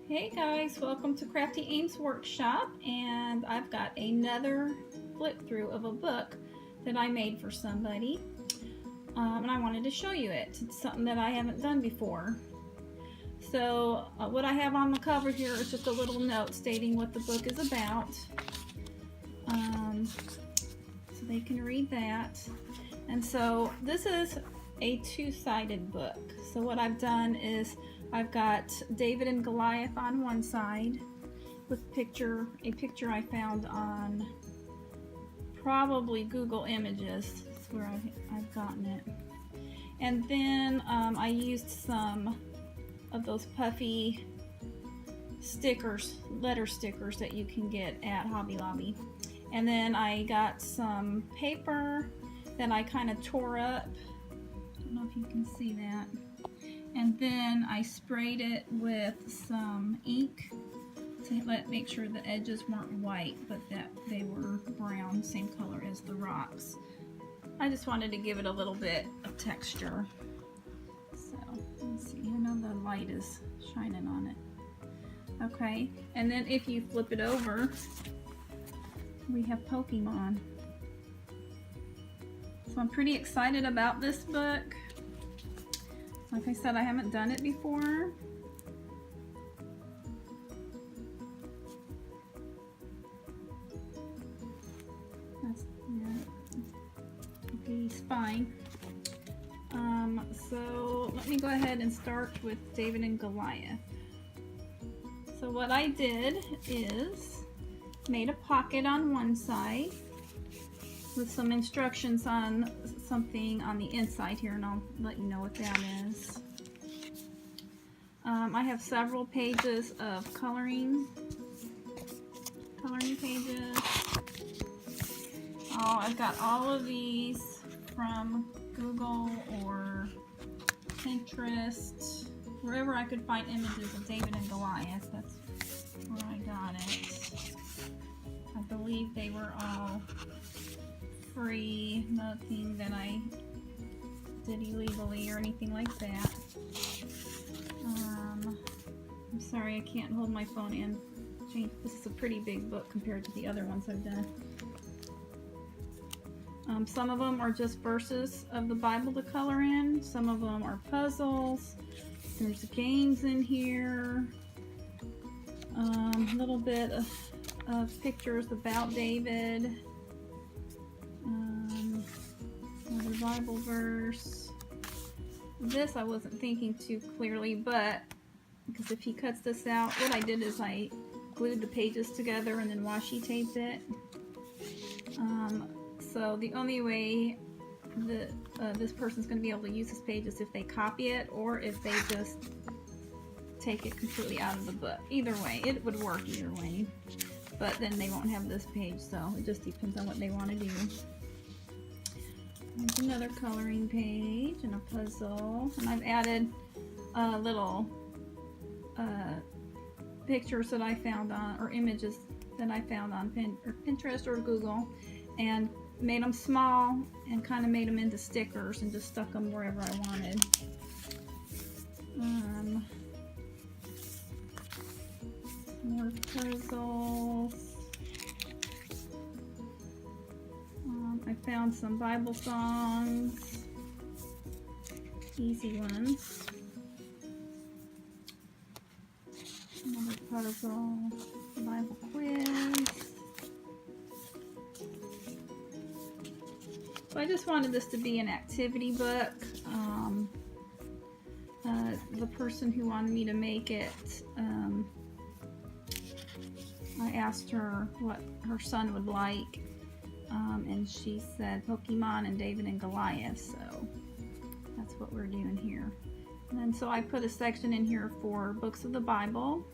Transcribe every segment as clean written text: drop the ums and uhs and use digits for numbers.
Hey guys, welcome to Crafty Ames Workshop, and I've got another flip through of a book that I made for somebody, and I wanted to show you it. It's something that I haven't done before. So what I have on the cover here is just a little note stating what the book is about, so they can read that. And so this is a two-sided book. So what I've done is I've got David and Goliath on one side with a picture I found on probably Google Images. That's where I've gotten it. And then I used some of those puffy stickers, letter stickers that you can get at Hobby Lobby. And then I got some paper that I kind of tore up. I don't know if you can see that. And then I sprayed it with some ink to make sure the edges weren't white, but that they were brown, same color as the rocks. I just wanted to give it a little bit of texture. So, let's see, I know the light is shining on it. Okay, and then if you flip it over, we have Pokemon. So I'm pretty excited about this book. Like I said, I haven't done it before. That's, yeah. Okay, he's fine. So let me go ahead and start with David and Goliath. So what I did is made a pocket on one side with some instructions on something on the inside here, and I'll let you know what that is. I have several pages of coloring pages. Oh, I've got all of these from Google or Pinterest, wherever I could find images of David and Goliath. That's where I got it. I believe they were all free, nothing that I did illegally or anything like that. I'm sorry I can't hold my phone in. This is a pretty big book compared to the other ones I've done. Some of them are just verses of the Bible to color in. Some of them are puzzles. There's games in here. A little bit of pictures about David. Another Bible verse. This I wasn't thinking too clearly, but because if he cuts this out, what I did is I glued the pages together and then washi taped it. So the only way this person's going to be able to use this page is if they copy it or if they just take it completely out of the book. Either way, it would work either way. But then they won't have this page, so it just depends on what they want to do. There's another coloring page and a puzzle, and I've added little pictures that I found on, or images that I found on Pinterest or Google, and made them small and kind of made them into stickers and just stuck them wherever I wanted. More puzzles. I found some Bible songs, easy ones. Another puzzle, Bible quiz. So I just wanted this to be an activity book. The person who wanted me to make it, I asked her what her son would like, and she said Pokemon and David and Goliath, so that's what we're doing here. And then so I put a section in here for books of the Bible,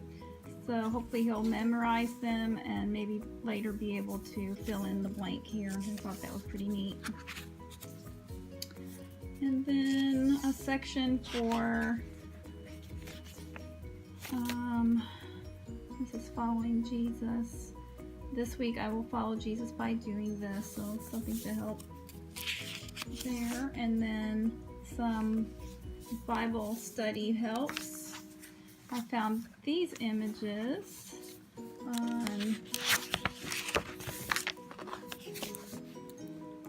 so hopefully he'll memorize them and maybe later be able to fill in the blank here. I thought that was pretty neat. And then a section for this is following Jesus. This week I will follow Jesus by doing this, so it's something to help there. And then some Bible study helps. I found these images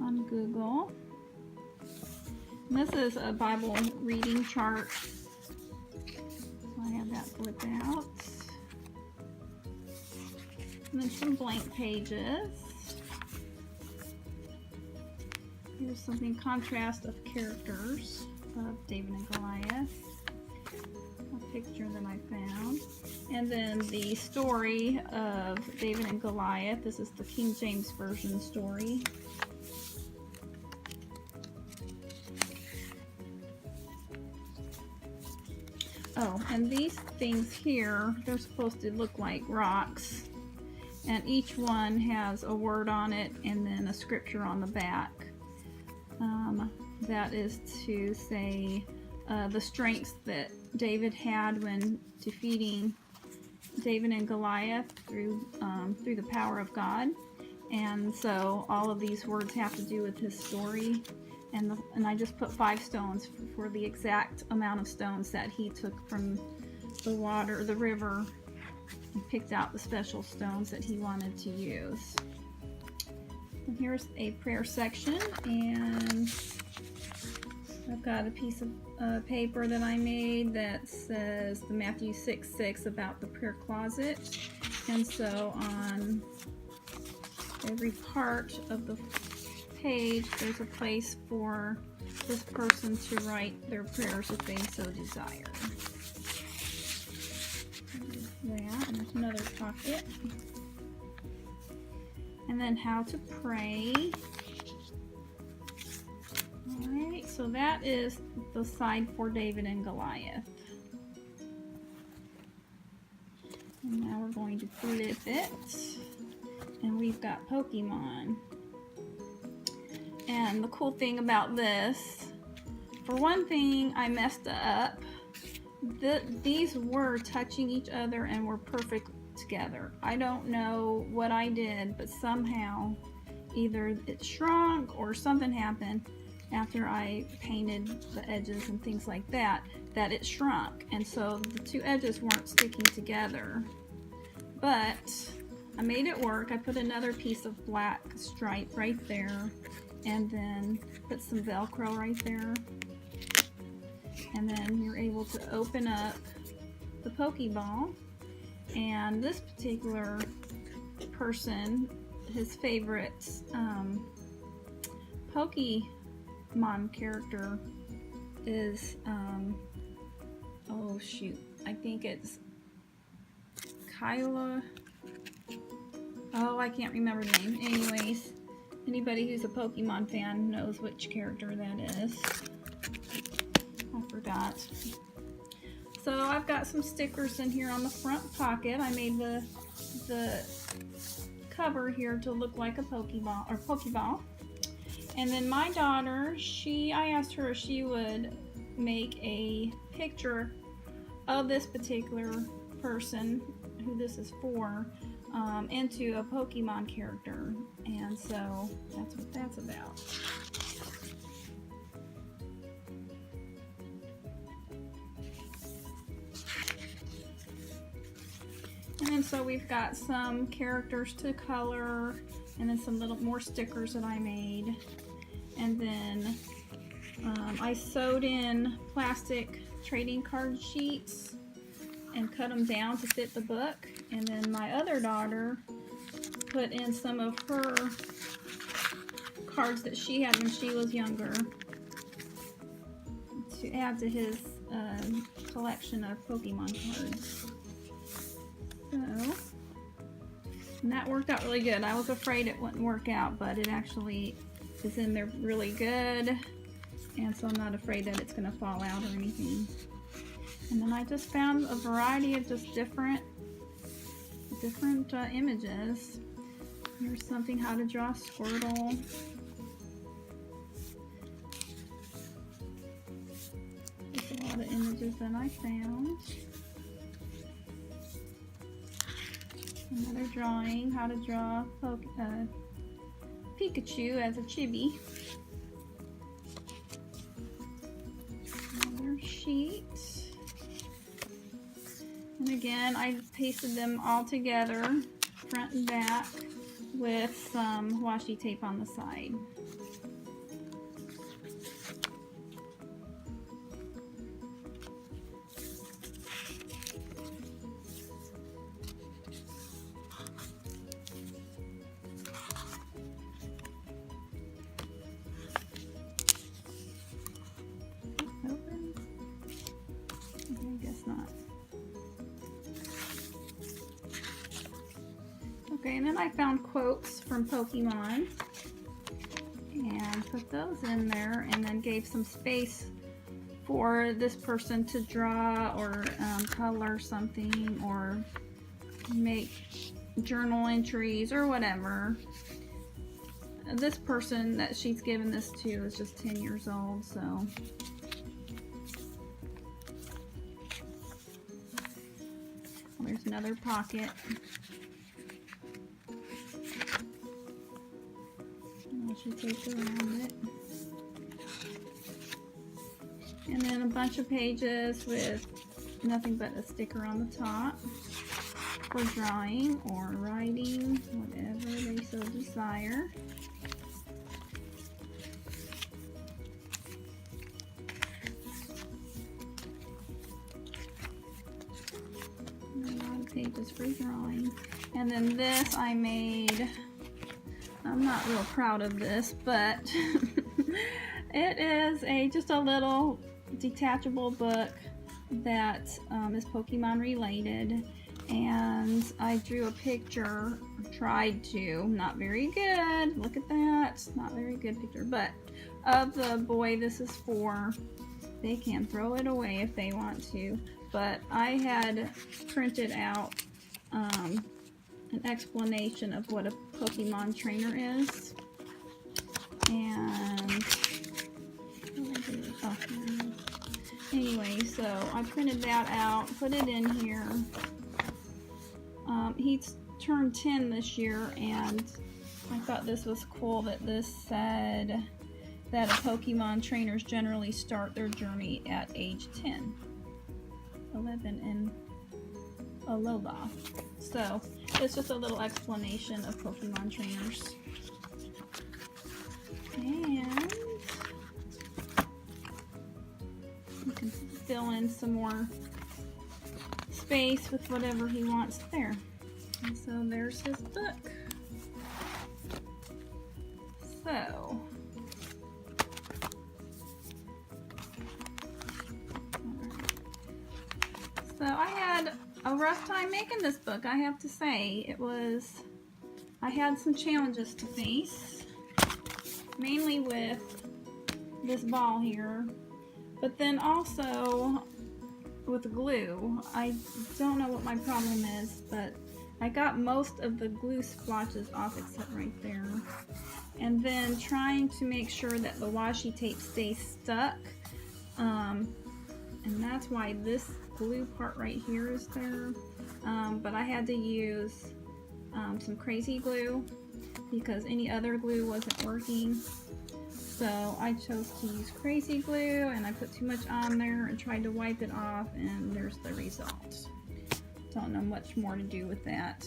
on Google. And this is a Bible reading chart. So I have that flipped out. And then some blank pages. Here's something contrast of characters of David and Goliath. A picture that I found. And then the story of David and Goliath. This is the King James Version story. Oh, and these things here, they're supposed to look like rocks. And each one has a word on it and then a scripture on the back. That is to say the strengths that David had when defeating David and Goliath through the power of God. And so all of these words have to do with his story. And I just put 5 stones for the exact amount of stones that he took from the water, the river, and picked out the special stones that he wanted to use. And here's a prayer section, and I've got a piece of paper that I made that says the Matthew 6:6 about the prayer closet. And so on every part of the page, there's a place for this person to write their prayers if they so desire. That, and there's another pocket. And then how to pray. Alright, so that is the side for David and Goliath. And now we're going to flip it. And we've got Pokemon. And the cool thing about this, for one thing, I messed up. These were touching each other and were perfect together. I don't know what I did, but somehow either it shrunk or something happened after I painted the edges and things like that it shrunk. And so the 2 edges weren't sticking together. But I made it work. I put another piece of black stripe right there. And then put some Velcro right there. And then you're able to open up the Pokeball. And this particular person, his favorite Pokemon character is, oh shoot, I think it's Kyla. Oh, I can't remember the name. Anyways. Anybody who's a Pokemon fan knows which character that is. I forgot. So I've got some stickers in here on the front pocket. I made the cover here to look like a Pokeball. And then my daughter, I asked her if she would make a picture of this particular person, who this is for, into a Pokemon character, and so that's what that's about. And then so we've got some characters to color, and then some little more stickers that I made, and then I sewed in plastic trading card sheets and cut them down to fit the book. And then my other daughter put in some of her cards that she had when she was younger to add to his collection of Pokemon cards. So, and that worked out really good. I was afraid it wouldn't work out, but it actually is in there really good. And so I'm not afraid that it's going to fall out or anything. And then I just found a variety of just different images. Here's something, how to draw Squirtle. Just a lot of images that I found. Another drawing, how to draw Pikachu as a chibi. Another sheet. And again, I pasted them all together, front and back, with some washi tape on the side. Open? I guess not. Okay, and then I found quotes from Pokemon and put those in there, and then gave some space for this person to draw or color something or make journal entries or whatever. This person that she's given this to is just 10 years old, so there's another pocket. She taped around it. And then a bunch of pages with nothing but a sticker on the top for drawing or writing, whatever they so desire. And a lot of pages for drawing. And then this I made. I'm not real proud of this, but it is just a little detachable book that is Pokemon related, and I drew a picture, tried to, not very good, look at that, not very good picture, but of the boy this is for. They can throw it away if they want to, but I had printed out an explanation of what a Pokemon trainer is, and anyway, so I printed that out, put it in here. He's turned 10 this year, and I thought this was cool that this said that Pokemon trainers generally start their journey at age 10, 11 in Alola. So it's just a little explanation of Pokemon trainers. And you can fill in some more space with whatever he wants there. And so there's his book. So I had a rough time making this book, I have to say. I had some challenges to face, mainly with this ball here, but then also with glue. I don't know what my problem is, but I got most of the glue splotches off except right there. And then trying to make sure that the washi tape stays stuck, and that's why this glue part right here is there, but I had to use some crazy glue because any other glue wasn't working, so I chose to use crazy glue, and I put too much on there and tried to wipe it off, and there's the result. Don't know much more to do with that,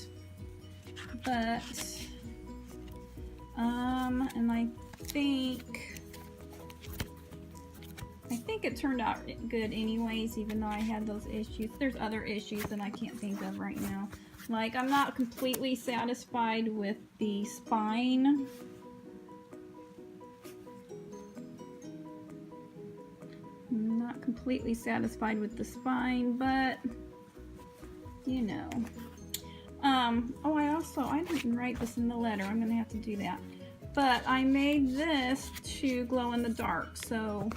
but and I think it turned out good anyways, even though I had those issues. There's other issues that I can't think of right now. Like, I'm not completely satisfied with the spine. I'm not completely satisfied with the spine, but you know. Oh, I didn't write this in the letter. I'm gonna have to do that. But I made this to glow in the dark, so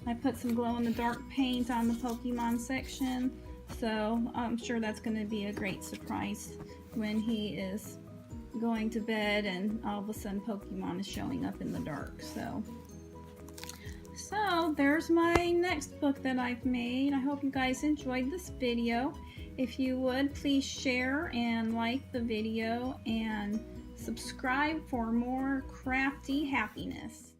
I put some glow-in-the-dark paint on the Pokemon section, so I'm sure that's going to be a great surprise when he is going to bed and all of a sudden Pokemon is showing up in the dark. So there's my next book that I've made. I hope you guys enjoyed this video. If you would, please share and like the video and subscribe for more crafty happiness.